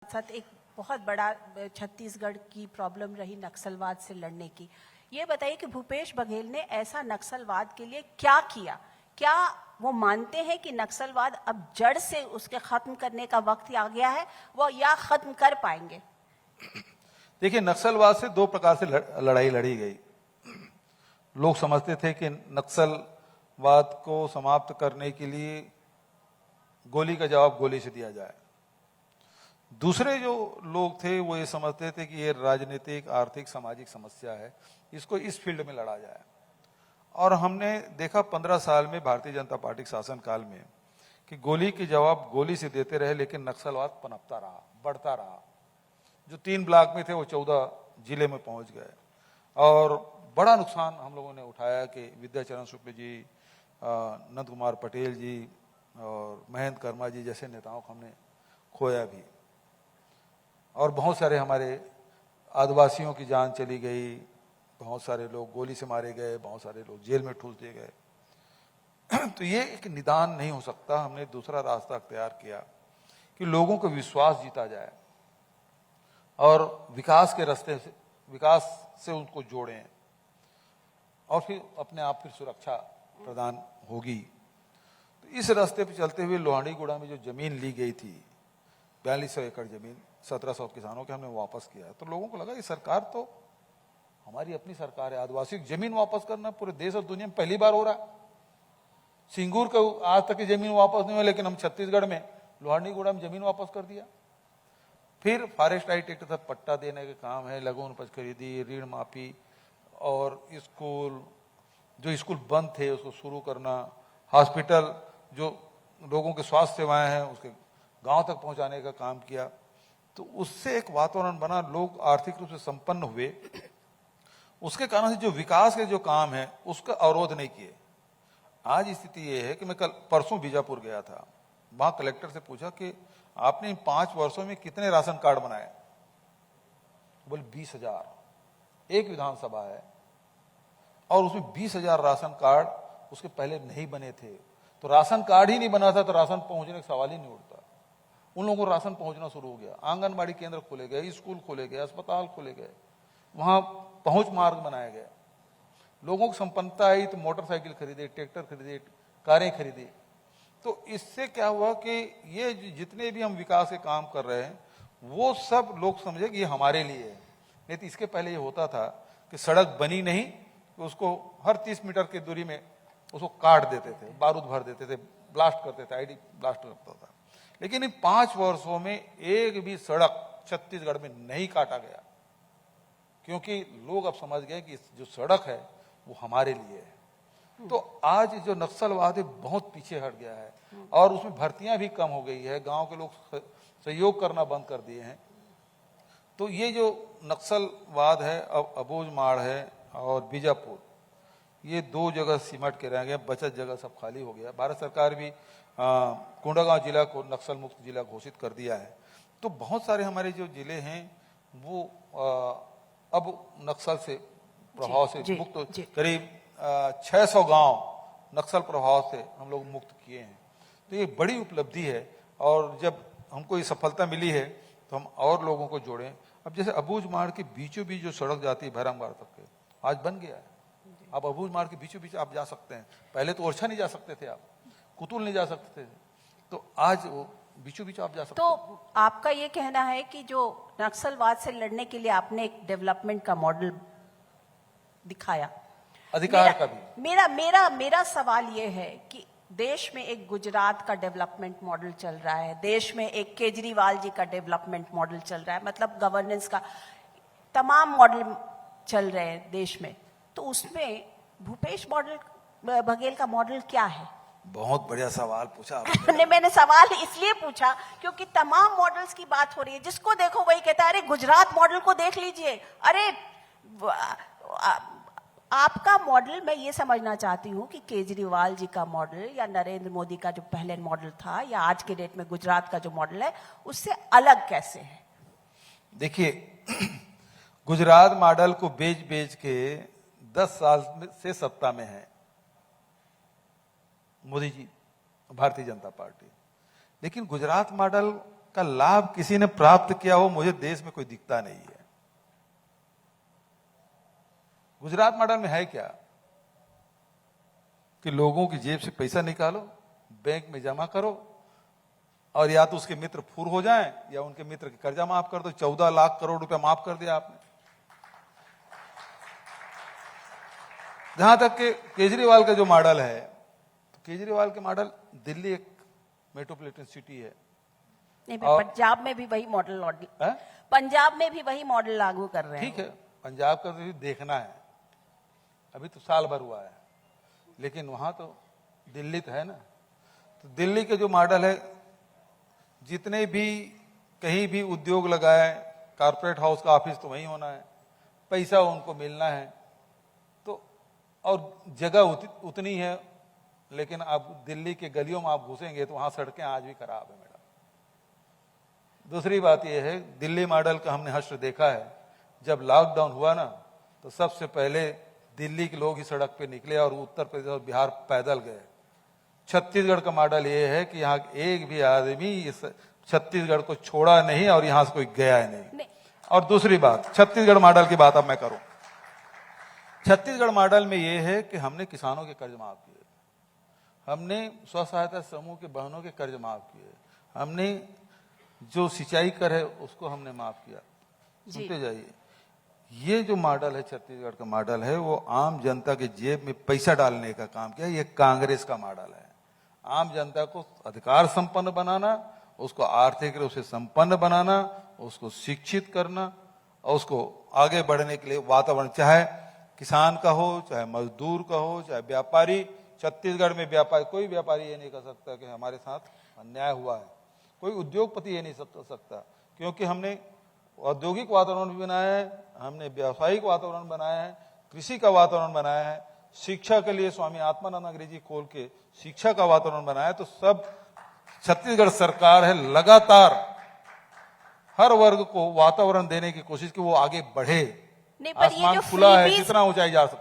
साथ साथ एक बहुत बड़ा छत्तीसगढ़ की प्रॉब्लम रही नक्सलवाद से लड़ने की। ये बताइए कि भूपेश बघेल ने ऐसा नक्सलवाद के लिए क्या किया? क्या वो मानते हैं कि नक्सलवाद अब जड़ से उसके खत्म करने का वक्त आ गया है, वो या खत्म कर पाएंगे? देखिए, नक्सलवाद से दो प्रकार से लड़ाई लड़ी गई। लोग समझते थे कि नक्सलवाद को समाप्त करने के लिए गोली का जवाब गोली से दिया जाए। दूसरे जो लोग थे वो ये समझते थे कि ये राजनीतिक, आर्थिक, सामाजिक समस्या है, इसको इस फील्ड में लड़ा जाए। और हमने देखा 15 साल में भारतीय जनता पार्टी के शासनकाल में कि गोली के जवाब गोली से देते रहे, लेकिन नक्सलवाद पनपता रहा, बढ़ता रहा। जो 3 ब्लॉक में थे वो 14 जिले में पहुंच गए और बड़ा नुकसान हम लोगों ने उठाया कि विद्याचरण शुक्ल जी, नंद कुमार पटेल जी और महेंद्र कर्मा जी जैसे नेताओं को हमने खोया भी, और बहुत सारे हमारे आदिवासियों की जान चली गई, बहुत सारे लोग गोली से मारे गए, बहुत सारे लोग जेल में ठूस दिए गए। तो ये एक निदान नहीं हो सकता। हमने दूसरा रास्ता अख्तियार किया कि लोगों को विश्वास जीता जाए और विकास के रास्ते से, विकास से उनको जोड़ें और फिर अपने आप फिर सुरक्षा प्रदान होगी। तो इस रास्ते पे चलते हुए लोहांडीगुड़ा में जो जमीन ली गई थी, 4200 एकड़ जमीन 1700 किसानों के, हमने वापस किया। तो लोगों को लगा ये सरकार तो हमारी अपनी सरकार है, आदिवासी जमीन वापस करना पूरे देश और दुनिया में पहली बार हो रहा है। सिंगूर का आज तक की जमीन वापस नहीं हुआ, लेकिन हम छत्तीसगढ़ में लोहांडीगुड़ा में जमीन वापस कर दिया। फिर फॉरेस्ट राइट एक्ट तक पट्टा देने का काम है, लघु उपज खरीदी, ऋण माफी और स्कूल, जो स्कूल बंद थे उसको शुरू करना, हॉस्पिटल, जो लोगों के स्वास्थ्य सेवाएं हैं उसके गांव तक पहुंचाने का काम किया। तो उससे एक वातावरण बना, लोग आर्थिक रूप से संपन्न हुए। उसके कारण से जो विकास के जो काम है उसका अवरोध नहीं किए। आज स्थिति ये है कि मैं कल परसों बीजापुर गया था, वहां कलेक्टर से पूछा कि आपने इन 5 वर्षों में कितने राशन कार्ड बनाए? बोले 20,000। एक विधानसभा है और उसमें 20,000 राशन कार्ड उसके पहले नहीं बने थे। तो राशन कार्ड ही नहीं बना था तो राशन पहुंचने का सवाल ही नहीं उठता। उन लोगों को राशन पहुंचना शुरू हो गया, आंगनबाड़ी केंद्र खोले गए, स्कूल खोले गए, अस्पताल खोले गए, वहां पहुंच मार्ग बनाए गए, लोगों को संपन्नता आई तो मोटरसाइकिल खरीदे, ट्रैक्टर खरीदे, कारें खरीदी। तो इससे क्या हुआ कि ये जितने भी हम विकास के काम कर रहे हैं वो सब लोग समझे कि ये हमारे लिए है। नहीं तो इसके पहले ये होता था कि सड़क बनी नहीं तो उसको हर 30 मीटर की दूरी में उसको काट देते थे, बारूद भर देते थे, ब्लास्ट करते थे, आईडी ब्लास्ट करता था। लेकिन इन 5 वर्षों में एक भी सड़क छत्तीसगढ़ में नहीं काटा गया, क्योंकि लोग अब समझ गए कि जो सड़क है वो हमारे लिए है। तो आज जो नक्सलवाद है बहुत पीछे हट गया है और उसमें भर्तियां भी कम हो गई है, गांव के लोग सहयोग करना बंद कर दिए हैं। तो ये जो नक्सलवाद है, अब अबूझमाड़ है और बीजापुर, ये 2 जगह सिमट के रह गए, बचत जगह सब खाली हो गया। भारत सरकार भी कोंडागांव जिला को नक्सल मुक्त जिला घोषित कर दिया है। तो बहुत सारे हमारे जो जिले हैं वो अब नक्सल से प्रभाव से मुक्त, करीब 600 गांव नक्सल प्रभाव से हम लोग मुक्त किए हैं। तो ये बड़ी उपलब्धि है और जब हमको ये सफलता मिली है तो हम और लोगों को जोड़ें। अब जैसे अबूझमाड़ के बीचों बीच जो सड़क जाती है भैरमगढ़ तक के, आज बन गया है। अब अबूझमाड़ के बीचों बीच आप जा सकते हैं, पहले तो ओरछा नहीं जा सकते थे, आप कुतुल नहीं जा सकते थे, तो आज वो बीचों बीच आप जा सकते हैं। तो आपका ये कहना है कि जो नक्सलवाद से लड़ने के लिए आपने एक डेवलपमेंट का मॉडल दिखाया, अधिकार का भी। मेरा सवाल ये है कि देश में एक गुजरात का डेवलपमेंट मॉडल चल रहा है, देश में एक केजरीवाल जी का डेवलपमेंट मॉडल चल रहा है, मतलब गवर्नेंस का तमाम मॉडल चल रहे हैं देश में। तो उसमें भूपेश बघेल का मॉडल क्या है? बहुत बढ़िया सवाल पूछा आपने। मैंने सवाल इसलिए पूछा क्योंकि तमाम मॉडल्स की बात हो रही है, जिसको देखो वही कहता है अरे गुजरात मॉडल को देख लीजिए। अरे आपका मॉडल, मैं ये समझना चाहती हूँ कि केजरीवाल जी का मॉडल या नरेंद्र मोदी का जो पहले मॉडल था या आज के डेट में गुजरात का जो मॉडल है उससे अलग कैसे है? देखिए, गुजरात मॉडल को बेच के 10 साल से सत्ता में है मोदी जी, भारतीय जनता पार्टी। लेकिन गुजरात मॉडल का लाभ किसी ने प्राप्त किया हो मुझे देश में कोई दिखता नहीं है। गुजरात मॉडल में है क्या कि लोगों की जेब से पैसा निकालो, बैंक में जमा करो, और या तो उसके मित्र फूर हो जाएं या उनके मित्र के कर्जा माफ कर दो। 14 लाख करोड़ रुपया माफ कर दिया आपने। जहां तक कि केजरीवाल का जो मॉडल है, तो केजरीवाल के मॉडल, दिल्ली एक मेट्रोपॉलिटन सिटी है, नहीं, पंजाब में भी वही मॉडल है? पंजाब में भी वही मॉडल लागू कर रहे हैं। ठीक है, पंजाब का तो देखना है, अभी तो साल भर हुआ है, लेकिन वहां तो दिल्ली तो है ना। तो दिल्ली के जो मॉडल है, जितने भी कहीं भी उद्योग लगाए, कारपोरेट हाउस का ऑफिस तो वहीं होना है, पैसा उनको मिलना है, तो और जगह उतनी है, लेकिन आप दिल्ली के गलियों में आप घुसेंगे तो वहां सड़कें आज भी खराब है मैडम। दूसरी बात यह है, दिल्ली मॉडल का हमने हश्र देखा है। जब लॉकडाउन हुआ ना, तो सबसे पहले दिल्ली के लोग ही सड़क पे निकले और उत्तर प्रदेश और बिहार पैदल गए। छत्तीसगढ़ का मॉडल ये है कि यहाँ एक भी आदमी इस छत्तीसगढ़ को छोड़ा नहीं और यहां से कोई गया नहीं। और दूसरी बात, छत्तीसगढ़ मॉडल की बात अब मैं करूं। छत्तीसगढ़ मॉडल में ये है कि हमने किसानों के कर्ज माफ किए, हमने स्व सहायता समूह के बहनों के कर्ज माफ किए, हमने जो सिंचाई कर है उसको हमने माफ किया। सुनते जाइए, ये जो मॉडल है छत्तीसगढ़ का मॉडल है, वो आम जनता के जेब में पैसा डालने का काम किया। ये कांग्रेस का मॉडल है। आम जनता को अधिकार संपन्न बनाना, उसको आर्थिक रूप से संपन्न बनाना, उसको शिक्षित करना और उसको आगे बढ़ने के लिए वातावरण, चाहे किसान का हो, चाहे मजदूर का हो, चाहे व्यापारी। छत्तीसगढ़ में व्यापारी, कोई व्यापारी ये नहीं कर सकता कि हमारे साथ अन्याय हुआ है, कोई उद्योगपति ये नहीं कर सकता, क्योंकि हमने औद्योगिक वातावरण भी बनाया है, हमने व्यावसायिक वातावरण बनाया है, कृषि का वातावरण बनाया है, शिक्षा के लिए स्वामी आत्मानंद अंग्रेजी खोल के शिक्षा का वातावरण बनाया है। तो सब छत्तीसगढ़ सरकार है लगातार हर वर्ग को वातावरण देने की कोशिश की वो आगे बढ़े। नहीं, पर ये आसमान जो खुला है, freebies- कितना ऊंचाई जा सकते।